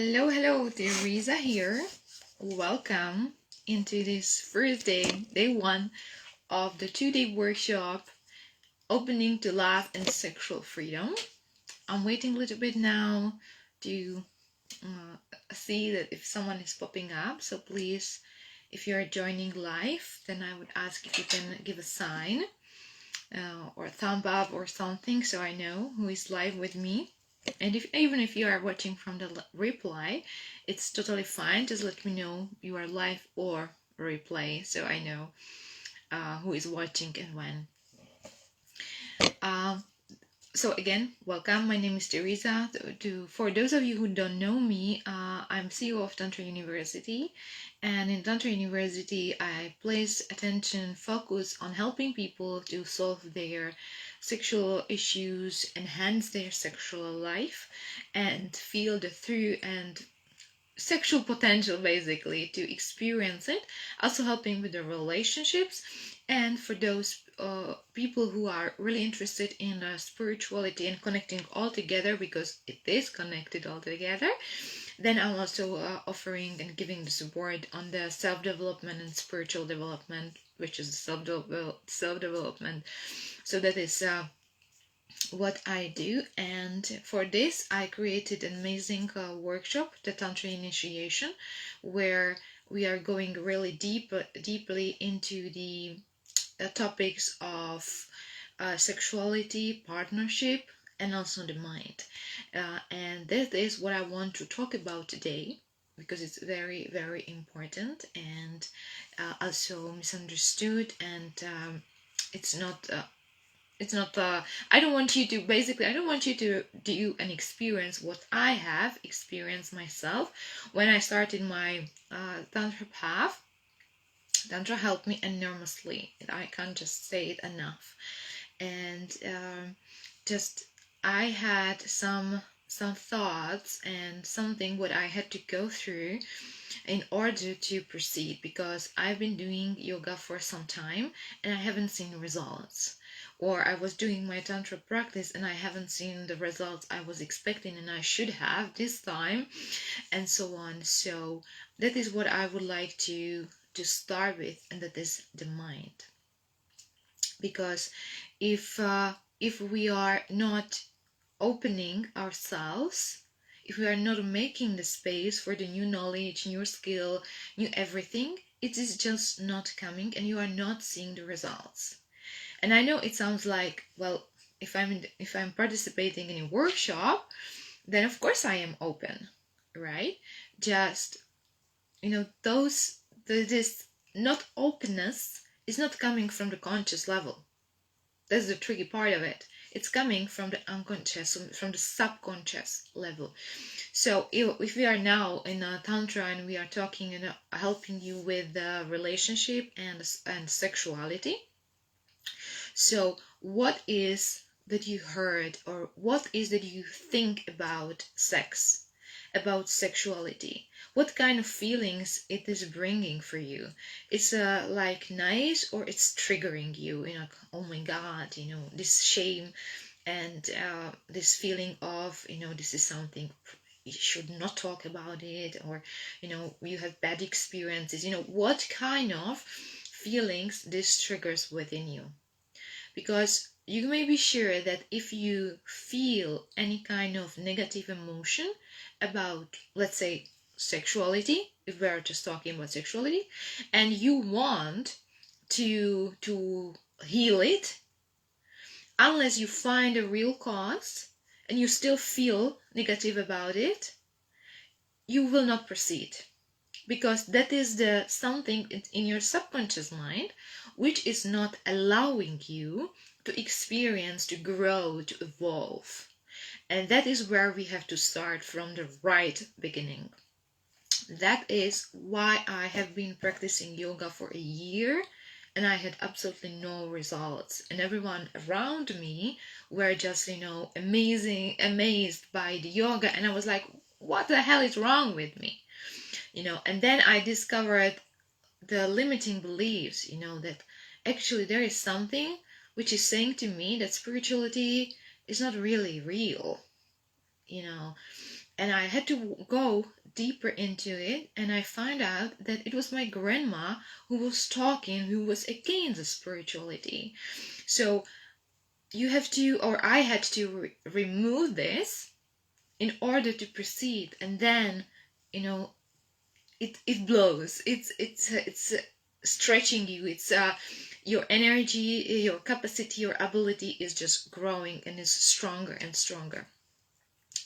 Hello, Teresa here. Welcome into this first day one of the 2-day workshop, Opening to Love and Sexual Freedom. I'm waiting a little bit now to see that if someone is popping up. So please, if you're joining live, then I would ask if you can give a sign or a thumb up or something so I know who is live with me. And even if you are watching from the replay, it's totally fine. Just let me know you are live or replay so I know who is watching and when. So again, welcome. My name is Teresa. For those of you who don't know me, I'm CEO of Tantra University. And in Tantra University, I place focus on helping people to solve their sexual issues, enhance their sexual life, and feel the through and sexual potential, basically, to experience it. Also helping with the relationships, and for those people who are really interested in spirituality and connecting all together, because it is connected all together, then I'm also offering and giving the support on the self-development and spiritual development, which is self-development. So that is what I do. And for this I created an amazing workshop, the Tantra Initiation, where we are going really deeply into the topics of sexuality, partnership, and also the mind. And that is what I want to talk about today, because it's very, very important and also misunderstood, and it's not I don't want you to do and experience what I have experienced myself when I started my Tantra path. Tantra helped me enormously. I can't just say it enough. And just I had some thoughts and something what I had to go through in order to proceed, because I've been doing yoga for some time and I haven't seen results, or I was doing my Tantra practice and I haven't seen the results I was expecting and I should have this time, and so on. So that is what I would like to start with, and that is the mind. Because if we are not opening ourselves, if we are not making the space for the new knowledge, new skill, new everything, it is just not coming and you are not seeing the results. And I know it sounds like, well, if I'm participating in a workshop, then of course I am open, right? Just, this not openness is not coming from the conscious level. That's the tricky part of it. It's coming from the unconscious, from the subconscious level. So if we are now in a Tantra and we are talking and helping you with the relationship and sexuality, so what is that you heard, or what is that you think about sex, about sexuality? What kind of feelings it is bringing for you? It's like nice, or it's triggering you, oh my god, this shame and this feeling of, this is something you should not talk about it, or you have bad experiences, what kind of feelings this triggers within you. Because you may be sure that if you feel any kind of negative emotion about, let's say, sexuality, if we're just talking about sexuality, and you want to heal it, unless you find a real cause and you still feel negative about it, you will not proceed, because that is the something in your subconscious mind which is not allowing you to experience, to grow, to evolve. And that is where we have to start from the right beginning. That is why I have been practicing yoga for a year and I had absolutely no results, and everyone around me were just amazed by the yoga, and I was like, what the hell is wrong with me? And then I discovered the limiting beliefs, that actually there is something which is saying to me that spirituality is not really real, And I had to go deeper into it, and I found out that it was my grandma who was talking, who was against the spirituality. So you have to, or I had to remove this in order to proceed. And then, it blows. It's stretching you. It's your energy, your capacity, your ability is just growing and is stronger and stronger.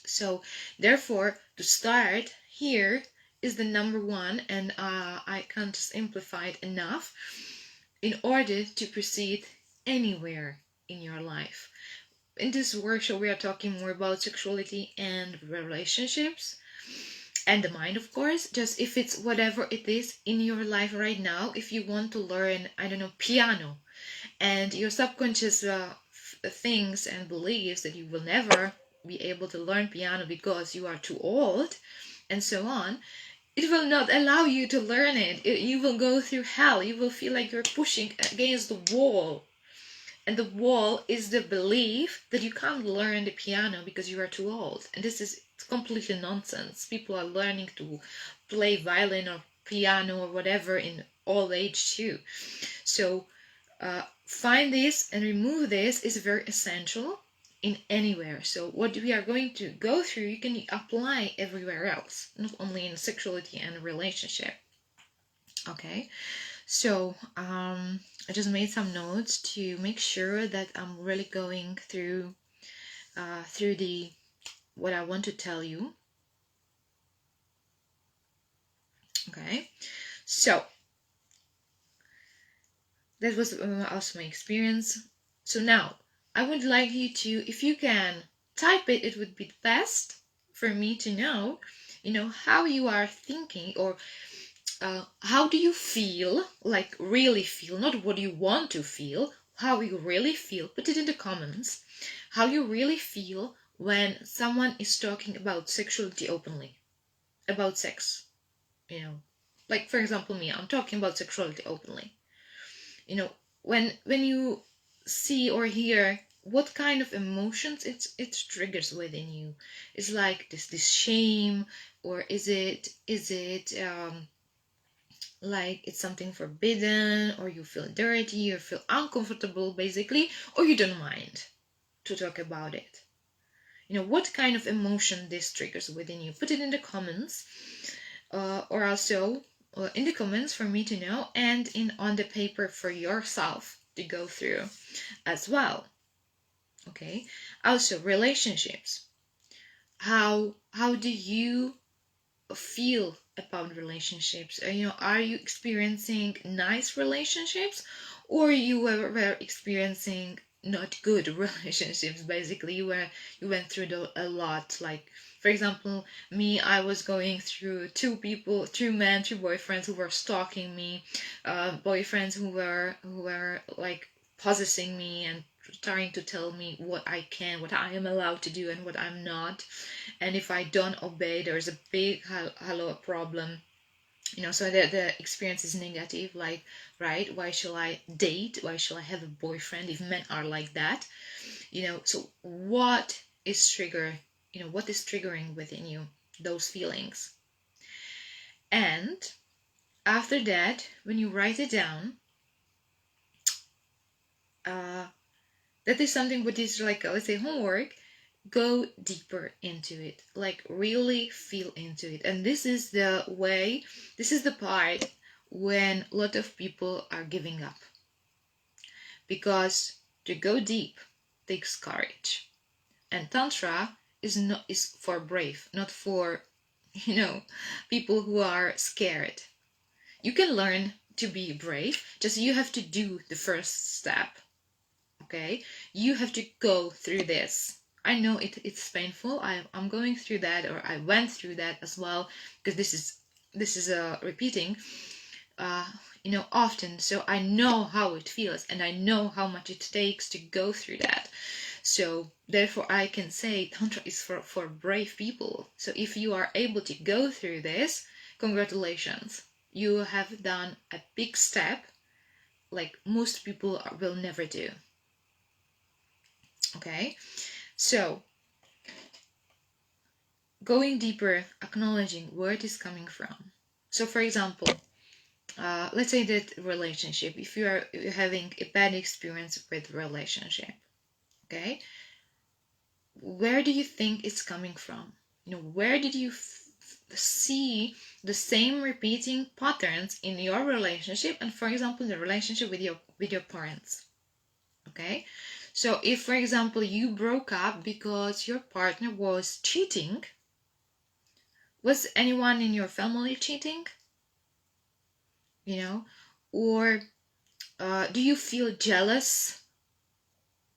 So therefore, to start here is the number one, and I can't simplify it enough, in order to proceed anywhere in your life. In this workshop, we are talking more about sexuality and relationships and the mind, of course. Just if it's whatever it is in your life right now, if you want to learn, I don't know, piano, and your subconscious things and believes that you will never be able to learn piano because you are too old, and so on, it will not allow you to learn it. You will go through hell. You will feel like you're pushing against the wall. And the wall is the belief that you can't learn the piano because you are too old. And this is completely nonsense. People are learning to play violin or piano or whatever in old age too. So find this and remove this is very essential in anywhere. So what we are going to go through, you can apply everywhere else, not only in sexuality and relationship. Okay, so I just made some notes to make sure that I'm really going through the what I want to tell you. Okay, so that was also my experience. So now I would like you to, if you can type it, it would be best for me to know, how you are thinking, or how do you feel, like really feel, not what you want to feel, how you really feel. Put it in the comments, how you really feel when someone is talking about sexuality openly, about sex, like for example me, I'm talking about sexuality openly. When you see or hear what kind of emotions it triggers within you. Is like this shame, or is it like it's something forbidden, or you feel dirty or feel uncomfortable basically, or you don't mind to talk about it. What kind of emotion this triggers within you. Put it in the comments, or also in the comments for me to know, and on the paper for yourself to go through as well. Okay, also relationships. How do you feel about relationships? Are you experiencing nice relationships, or you were experiencing not good relationships? Basically, you went through a lot. Like for example, me, I was going through two boyfriends who were stalking me, boyfriends who were like possessing me and trying to tell me what I am allowed to do and what I'm not. And if I don't obey, there's a big hello problem. So the experience is negative. Like, right? Why shall I date? Why shall I have a boyfriend if men are like that? So what is what is triggering within you those feelings? And after that, when you write it down, that is something what is like, let's say, homework. Go deeper into it, like really feel into it. And this is the part when a lot of people are giving up, because to go deep takes courage. And tantra is for brave, not for people who are scared. You can learn to be brave, just you have to do the first step. Okay, you have to go through this. I know it's painful. I'm going through that, or I went through that as well, because this is repeating often. So I know how it feels, and I know how much it takes to go through that. So therefore I can say tantra is for brave people. So if you are able to go through this, congratulations, you have done a big step, like most people will never do. Okay, so going deeper, acknowledging where it is coming from. So for example, let's say that relationship, if you're having a bad experience with relationship, okay, where do you think it's coming from? Where did you see the same repeating patterns in your relationship, and for example the relationship with your parents? Okay, so if for example you broke up because your partner was cheating, was anyone in your family cheating? Or do you feel jealous?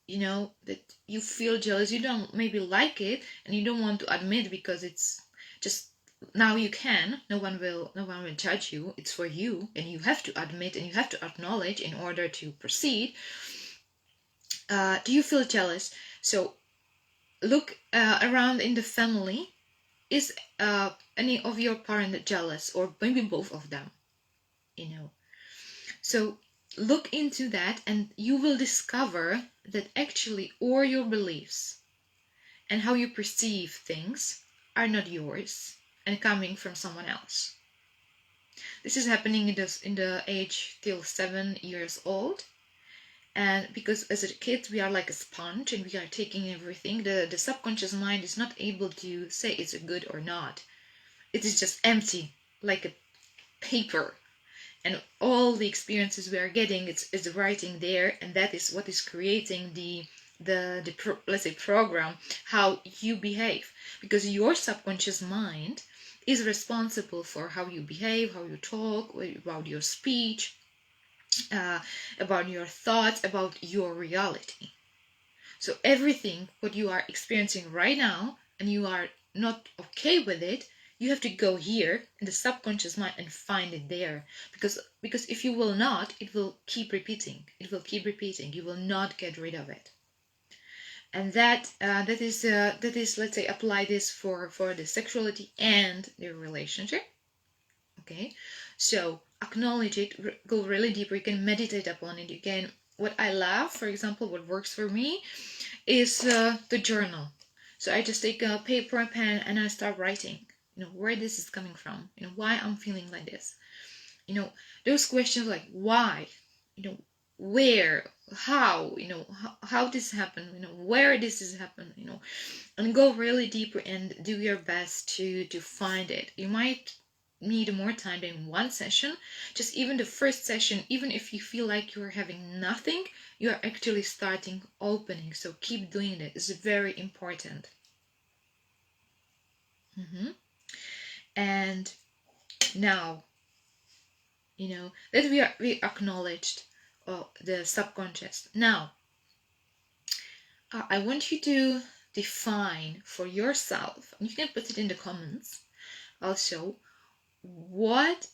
That you feel jealous, you don't maybe like it and you don't want to admit because it's just, now you can, no one will judge you, it's for you, and you have to admit and you have to acknowledge in order to proceed. Do you feel jealous? So look around in the family. Is any of your parents jealous, or maybe both of them? So look into that and you will discover that actually all your beliefs and how you perceive things are not yours and coming from someone else. This is happening in the age till 7 years old. And because as a kid we are like a sponge and we are taking everything, the subconscious mind is not able to say it's a good or not. It is just empty, like a paper. And all the experiences we are getting, is writing there, and that is what is creating the let's say program, how you behave, because your subconscious mind is responsible for how you behave, how you talk, about your speech, about your thoughts, about your reality. So everything what you are experiencing right now and you are not okay with it, you have to go here in the subconscious mind and find it there, because if you will not, it will keep repeating, you will not get rid of it. And that is, let's say, apply this for the sexuality and the relationship. Okay, so acknowledge it, go really deep. You can meditate upon it. You can, what I love, for example, what works for me is the journal. So I just take a paper and pen and I start writing, where this is coming from, why I'm feeling like this. Those questions like why, where, how, how this happened, where this has happened, and go really deeper and do your best to find it. You might need more time than one session. Just even the first session, even if you feel like you're having nothing, you're actually starting opening. So keep doing it. It's very important. And now, that we acknowledged the subconscious. Now, I want you to define for yourself, and you can put it in the comments also, what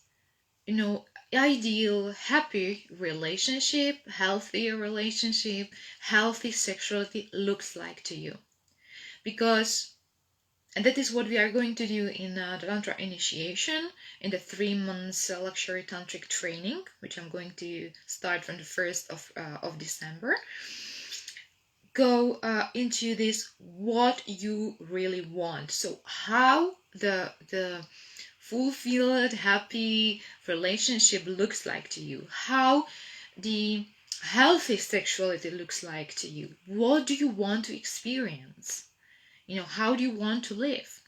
ideal happy relationship, healthy relationship, healthy sexuality looks like to you. And that is what we are going to do in the Tantra initiation, in the 3 months luxury tantric training, which I'm going to start from the 1st of December. Go into this, what you really want. So how the fulfilled, happy relationship looks like to you, how the healthy sexuality looks like to you, what do you want to experience, how do you want to live.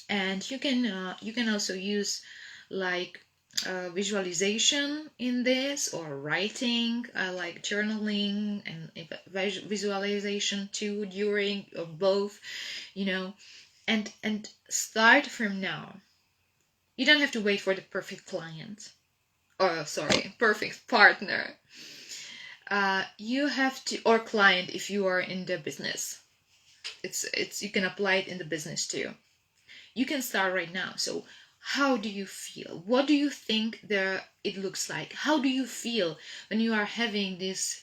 And you can also use like visualization in this, or writing, like journaling and visualization too, during or both, and start from now. You don't have to wait for the perfect client, or perfect partner. You have to, or client if you are in the business. It's you can apply it in the business too. You can start right now. So how do you feel? What do you think it looks like? How do you feel when you are having this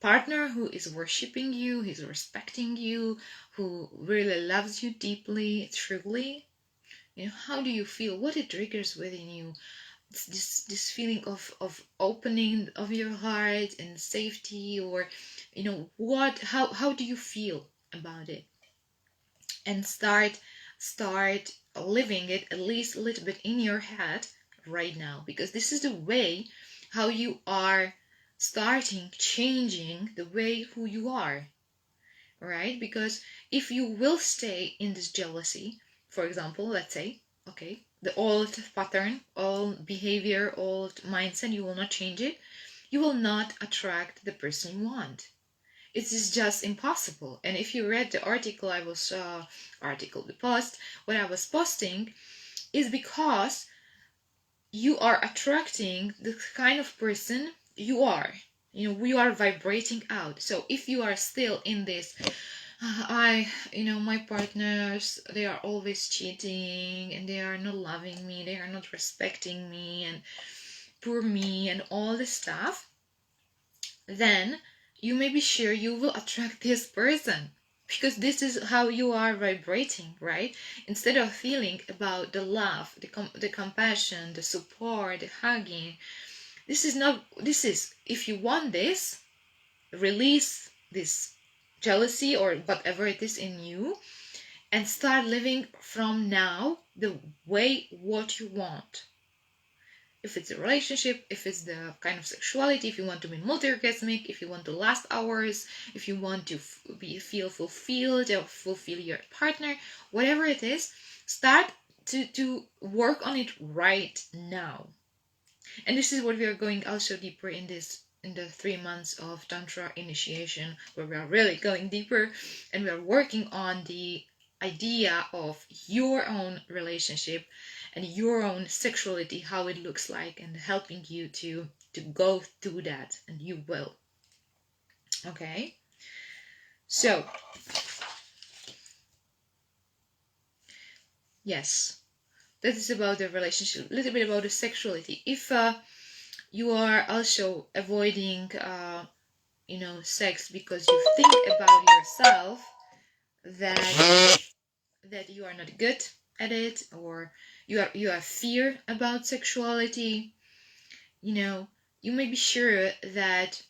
partner who is worshiping you, who's respecting you, who really loves you deeply, truly? How do you feel? What it triggers within you? This feeling of opening of your heart and safety, or what? How do you feel about it? and start living it at least a little bit in your head right now, because this is the way how you are starting changing the way who you are, right? Because if you will stay in this jealousy, for example, let's say, okay, the old pattern, old behavior, old mindset, you will not change it, you will not attract the person you want. It is just impossible. And if you read the article the post, what I was posting is because you are attracting the kind of person you are. We are vibrating out. So if you are still in this, my partners, they are always cheating and they are not loving me, they are not respecting me, and poor me, and all this stuff, then you may be sure you will attract this person, because this is how you are vibrating, right? Instead of feeling about the love, the compassion, the support, the hugging, this is, if you want this, release this jealousy or whatever it is in you, and start living from now the way what you want. If it's a relationship, if it's the kind of sexuality, if you want to be multi-orgasmic, if you want to last hours, if you want to feel fulfilled or fulfill your partner, whatever it is, start to work on it right now. And this is what we are going also deeper in the 3 months of Tantra initiation, where we are really going deeper and we are working on the idea of your own relationship and your own sexuality, how it looks like, and helping you to go through that, and you will. Okay? So, yes, that is about the relationship, a little bit about the sexuality. If you are also avoiding sex because you think about yourself that you are not good at it, or you have fear about sexuality, you may be sure that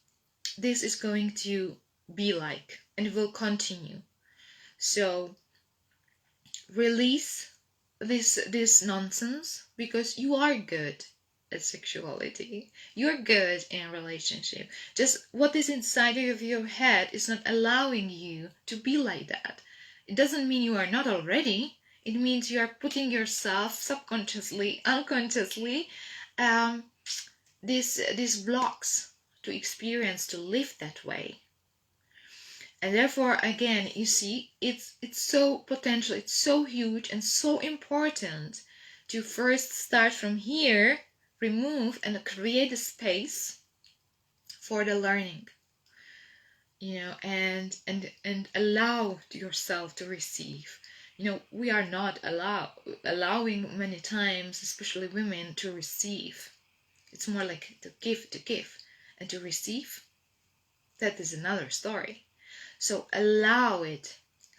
this is going to be like, and it will continue. So release this nonsense, because you are good at sexuality. You're good in relationship. Just what is inside of your head is not allowing you to be like that. It doesn't mean you are not already. It means you are putting yourself subconsciously, unconsciously, these blocks to experience, to live that way. And therefore, again, you see, it's so potential, it's so huge and so important to first start from here, remove and create a space for the learning, and allow yourself to receive. We are not allowing many times, especially women, to receive. It's more like to give, and to receive, that is another story. So allow it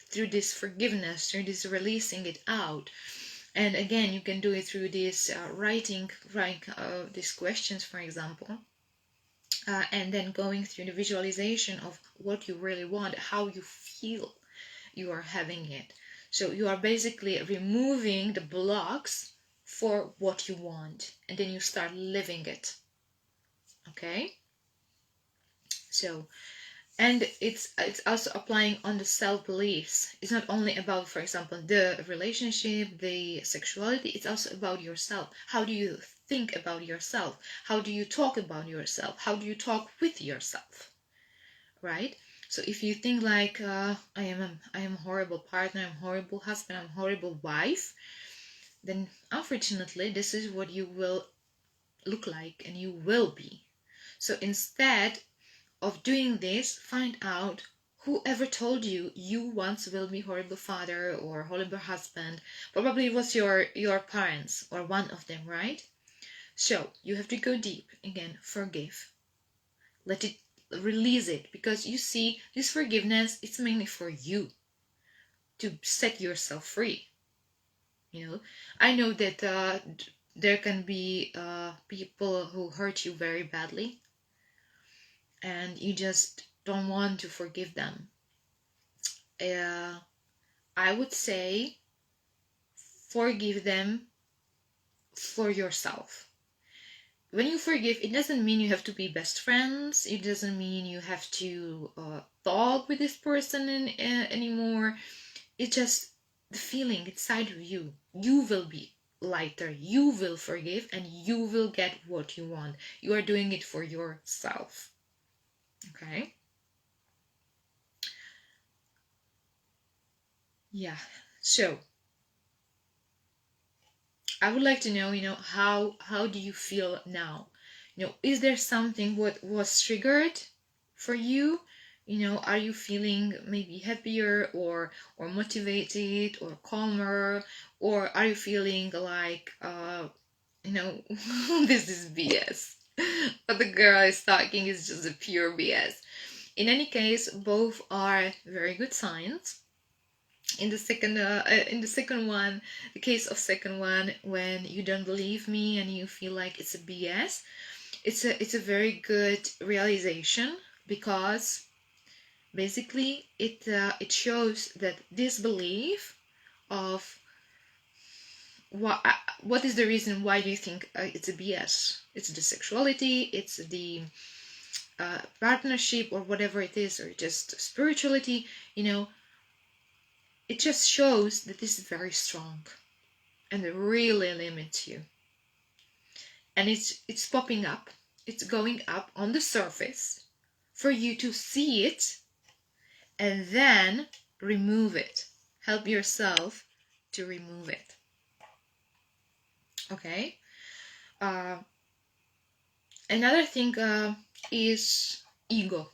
through this forgiveness, through this releasing it out. And again, you can do it through this writing these questions, for example, and then going through the visualization of what you really want, how you feel you are having it. So you are basically removing the blocks for what you want, and then you start living it. Okay? So, and it's also applying on the self-beliefs. It's not only about, for example, the relationship, the sexuality, it's also about yourself. How do you think about yourself? How do you talk about yourself? How do you talk with yourself? Right? So if you think like, I am a horrible partner, I'm a horrible husband, I'm a horrible wife, then unfortunately this is what you will look like and you will be. So instead of doing this, find out whoever told you once will be horrible father or horrible husband. Probably it was your parents or one of them, right? So you have to go deep again, forgive, let it, release it, because you see, this forgiveness, it's mainly for you to set yourself free. I know that there can be people who hurt you very badly, and you just don't want to forgive them. I would say forgive them for yourself. When you forgive, it doesn't mean you have to be best friends. It doesn't mean you have to talk with this person anymore. It's just the feeling inside of you. You will be lighter. You will forgive and you will get what you want. You are doing it for yourself. Okay? Yeah. So, I would like to know, how do you feel now? Is there something what was triggered for you? Are you feeling maybe happier or motivated or calmer, or are you feeling like this is BS? What the girl is talking is just a pure BS. In any case, both are very good signs. In the second one, the case of second one, when you don't believe me and you feel like it's a BS, it's a very good realization, because basically it shows that this belief of what is the reason why do you think it's a BS. It's the sexuality, it's the partnership, or whatever it is, or just spirituality. It just shows that this is very strong and it really limits you. And it's popping up, it's going up on the surface for you to see it and then remove it. Help yourself to remove it. Okay? Another thing is ego.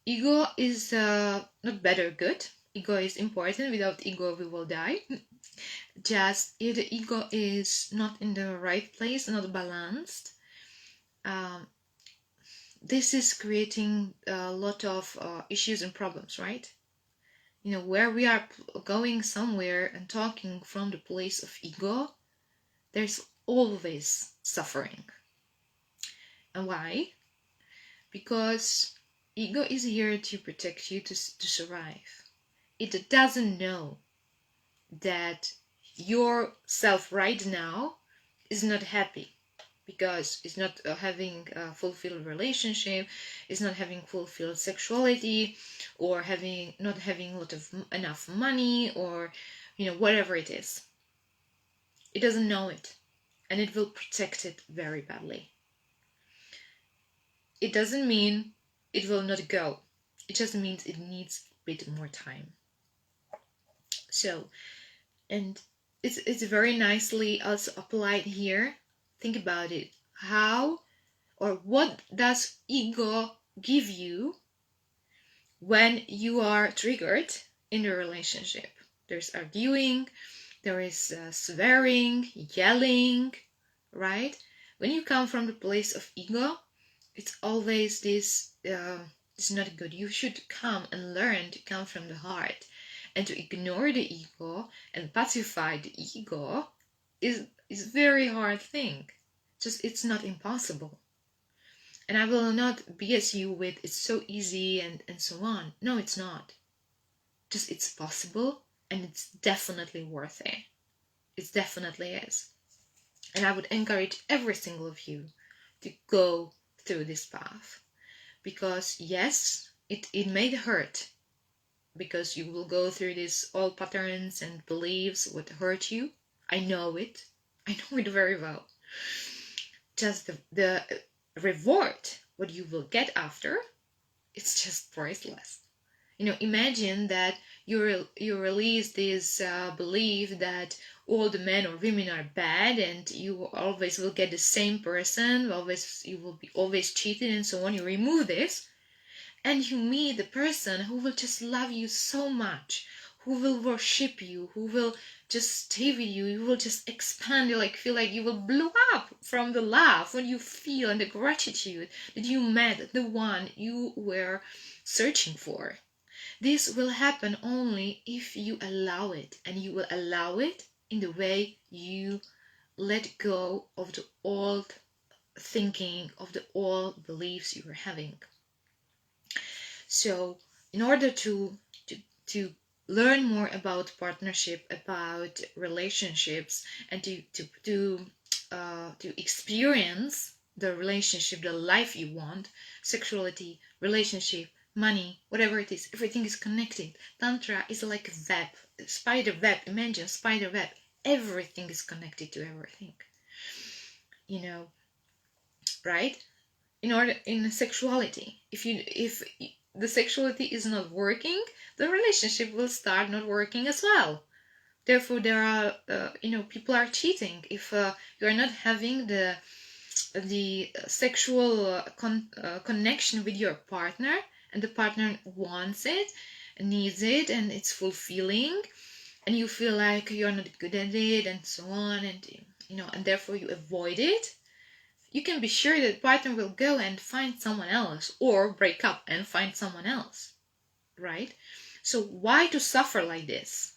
Ego is not bad or good. Ego is important. Without ego, we will die. Just if the ego is not in the right place, not balanced, this is creating a lot of issues and problems, right? Where we are going somewhere and talking from the place of ego, there's always suffering. And why? Because ego is here to protect you, to survive. It doesn't know that yourself right now is not happy, because it's not having a fulfilled relationship, it's not having fulfilled sexuality, or not having enough money, or whatever it is. It doesn't know it, and it will protect it very badly. It doesn't mean it will not go. It just means it needs a bit more time. So, and it's very nicely also applied here. Think about it. How or what does ego give you when you are triggered in the relationship? There's arguing, there is swearing, yelling, right? When you come from the place of ego, it's always this it's not good. You should come and learn to come from the heart, and to ignore the ego and pacify the ego is a very hard thing. Just it's not impossible. And I will not BS you with it's so easy and so on. No, it's not. Just it's possible, and it's definitely worth it. It definitely is. And I would encourage every single of you to go through this path. Because yes, it may hurt, because you will go through these old patterns and beliefs what hurt you. I know it. I know it very well. Just the reward, what you will get after, it's just priceless. Imagine that you release this belief that all the men or women are bad, and you always will get the same person, you will be always cheated and so on. You remove this, and you meet the person who will just love you so much, who will worship you, who will just stay with you, you will just expand, you feel like you will blow up from the love when you feel and the gratitude that you met the one you were searching for. This will happen only if you allow it, and you will allow it in the way you let go of the old thinking, of the old beliefs you were having. So in order to learn more about partnership, about relationships, and to experience the relationship, the life you want, sexuality, relationship, money, whatever it is, everything is connected. Tantra is like a web, a spider web. Imagine a spider web. Everything is connected to everything. You know, right? In sexuality, if the sexuality is not working, the relationship will start not working as well. Therefore, there are people are cheating if you are not having the sexual connection with your partner, and the partner wants it, needs it, and it's fulfilling, and you feel like you're not good at it, and so on, and and therefore you avoid it. You can be sure that the partner will go and find someone else, or break up and find someone else, right? So why to suffer like this?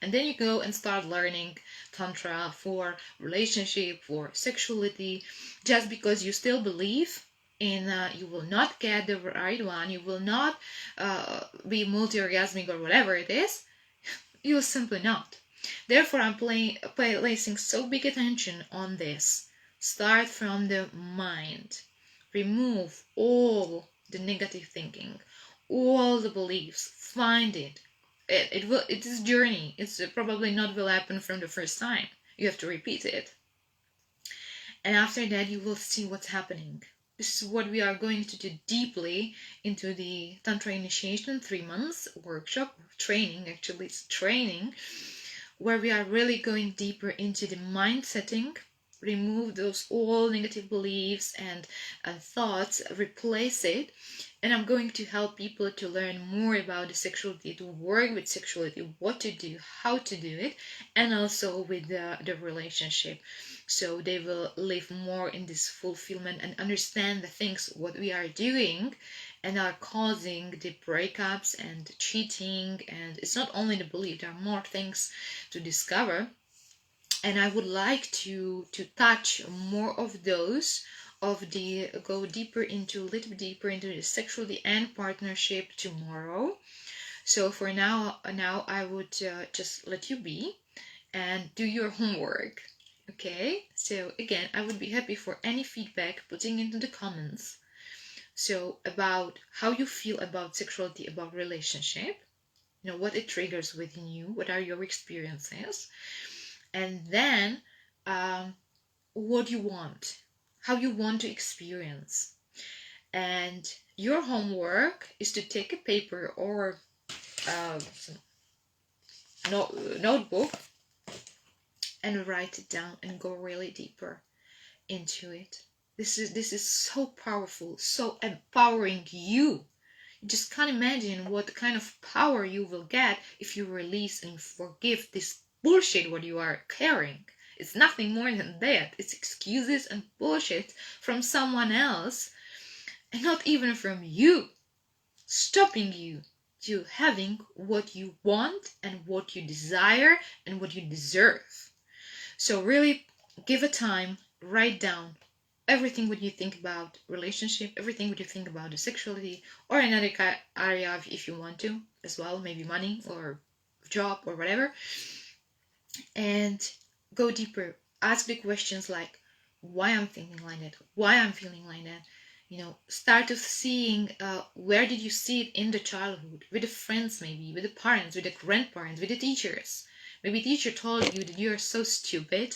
And then you go and start learning tantra for relationship, for sexuality, just because you still believe in you will not get the right one, you will not be multi-orgasmic or whatever it is. You will simply not. Therefore, I'm placing so big attention on this. Start from the mind. Remove all the negative thinking, all the beliefs. Find it. It is a journey. It's probably not will happen from the first time. You have to repeat it. And after that, you will see what's happening. This is what we are going to do deeply into the Tantra Initiation 3 months workshop, training, actually it's training, where we are really going deeper into the mind setting, remove those all negative beliefs and thoughts, replace it. And I'm going to help people to learn more about the sexuality, to work with sexuality, what to do, how to do it, and also with the relationship. So they will live more in this fulfillment and understand the things what we are doing and are causing the breakups and cheating. And it's not only the belief, there are more things to discover. And I would like to touch more of those, go deeper into, a little bit deeper into the sexuality and partnership tomorrow. So for now I would just let you be and do your homework. Okay, so again, I would be happy for any feedback putting into the comments. So about how you feel about sexuality, about relationship, what it triggers within you, what are your experiences, and then what you want, how you want to experience. And your homework is to take a paper or notebook and write it down and go really deeper into it. This is so powerful, so empowering you. You just can't imagine what kind of power you will get if you release and forgive this bullshit what you are carrying. It's nothing more than that. It's excuses and bullshit from someone else, and not even from you, stopping you to having what you want and what you desire and what you deserve. So really give it time, write down everything what you think about relationship, everything what you think about the sexuality, or another area if you want to as well, maybe money or job or whatever, and go deeper. Ask the questions like why I'm thinking like that, why I'm feeling like that. Start of seeing where did you see it in the childhood, with the friends, maybe with the parents, with the grandparents, with the teachers. Maybe teacher told you that you are so stupid,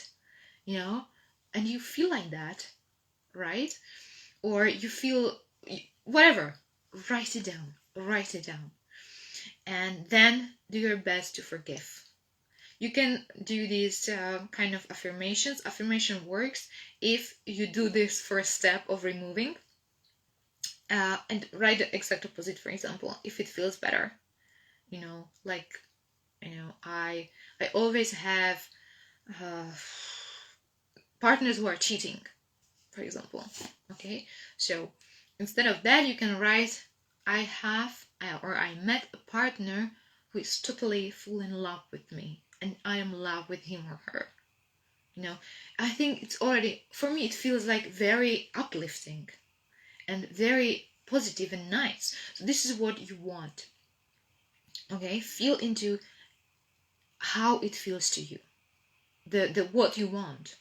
and you feel like that, right? Or you feel whatever. Write it down, and then do your best to forgive. You can do these kind of affirmations. Affirmation works if you do this first step of removing and write the exact opposite. For example, if it feels better, like I always have partners who are cheating, for example. Okay, so instead of that, you can write I met a partner who is totally full in love with me, and I am in love with him or her. I think it's already, for me, it feels like very uplifting and very positive and nice. So this is what you want. Okay, feel into how it feels to you, the what you want,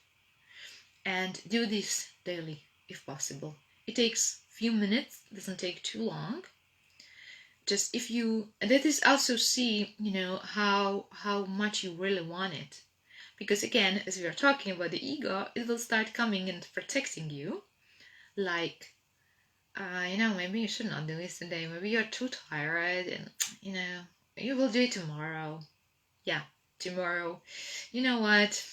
and do this daily if possible. It takes few minutes, doesn't take too long. Just if you, and that is also see, how much you really want it. Because again, as we are talking about the ego, it will start coming and protecting you. Like, maybe you should not do this today. Maybe you're too tired and, you will do it tomorrow. Yeah, tomorrow. You know what?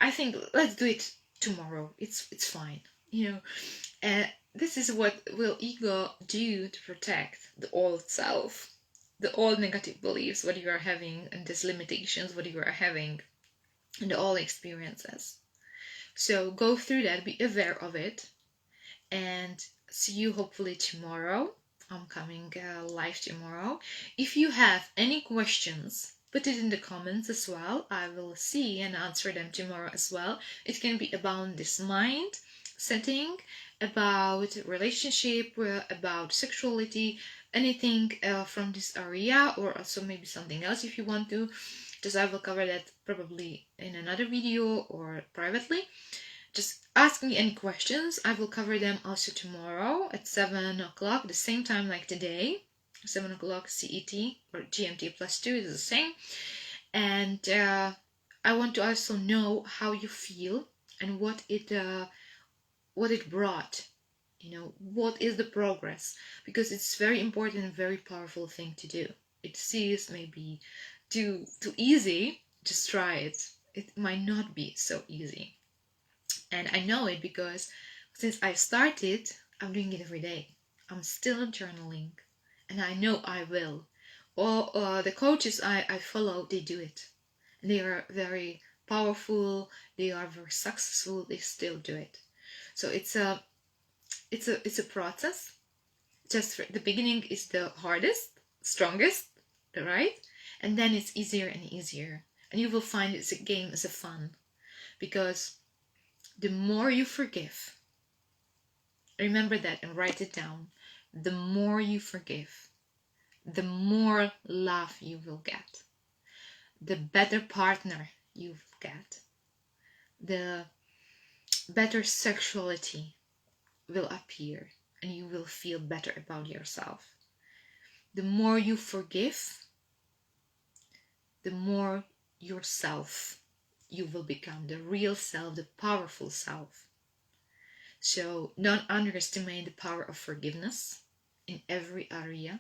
I think let's do it tomorrow. It's fine. This is what will ego do to protect the old self, the old negative beliefs, what you are having, and these limitations, what you are having, and all experiences. So go through that, be aware of it, and see you hopefully tomorrow. I'm coming live tomorrow. If you have any questions, put it in the comments as well. I will see and answer them tomorrow as well. It can be about this mind setting, about relationship, about sexuality, anything from this area, or also maybe something else if you want to. Just I will cover that probably in another video or privately. Just ask me any questions. I will cover them also tomorrow at 7 o'clock, the same time like today. 7 o'clock CET or GMT plus 2 is the same. And I want to also know how you feel and what it brought. What is the progress? Because it's very important and very powerful thing to do. It seems maybe too easy. Just try it. It might not be so easy. And I know it because since I started, I'm doing it every day. I'm still journaling, and I know I will. All the coaches I follow, they do it. And they are very powerful. They are very successful. They still do it. So it's a process. Just the beginning is the hardest, strongest, right? And then it's easier and easier. And you will find it's a game, it's a fun, because the more you forgive, remember that and write it down. The more you forgive, the more love you will get, the better partner you will get, the better sexuality will appear, and you will feel better about yourself. The more you forgive, the more yourself you will become, the real self, the powerful self. So don't underestimate the power of forgiveness in every area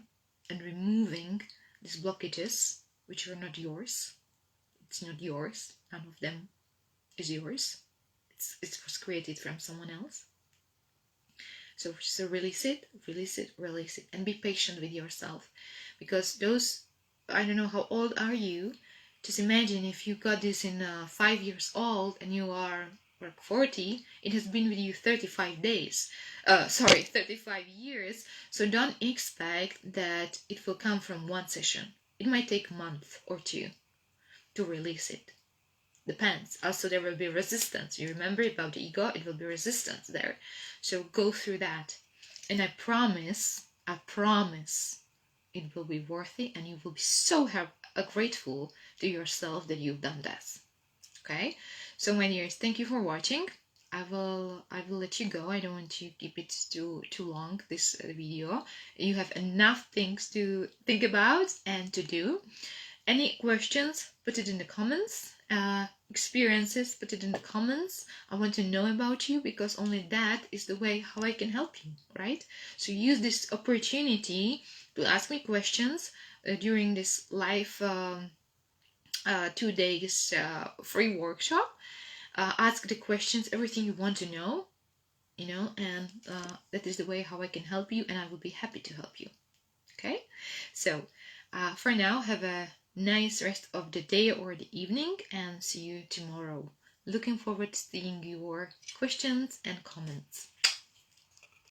and removing these blockages which are not yours. It's not yours. None of them is yours. It was created from someone else. So release it, release it, release it, and be patient with yourself, because those, I don't know how old are you. Just imagine if you got this in 5 years old and you are like 40, it has been with you 35 days. 35 years. So don't expect that it will come from one session. It might take a month or two to release it. Depends. Also, there will be resistance. You remember about the ego, it will be resistance there. So go through that. And I promise, it will be worthy, and you will be so grateful to yourself that you've done this. Okay? So my dears, thank you for watching. I will let you go. I don't want to keep it too long, this video. You have enough things to think about and to do. Any questions, put it in the comments. Experiences, put it in the comments. I want to know about you, because only that is the way how I can help you, right? So use this opportunity to ask me questions during this live 2 days free workshop. Ask the questions, everything you want to know, and that is the way how I can help you, and I will be happy to help you. Okay, so for now, have a nice rest of the day or the evening, and see you tomorrow. Looking forward to seeing your questions and comments.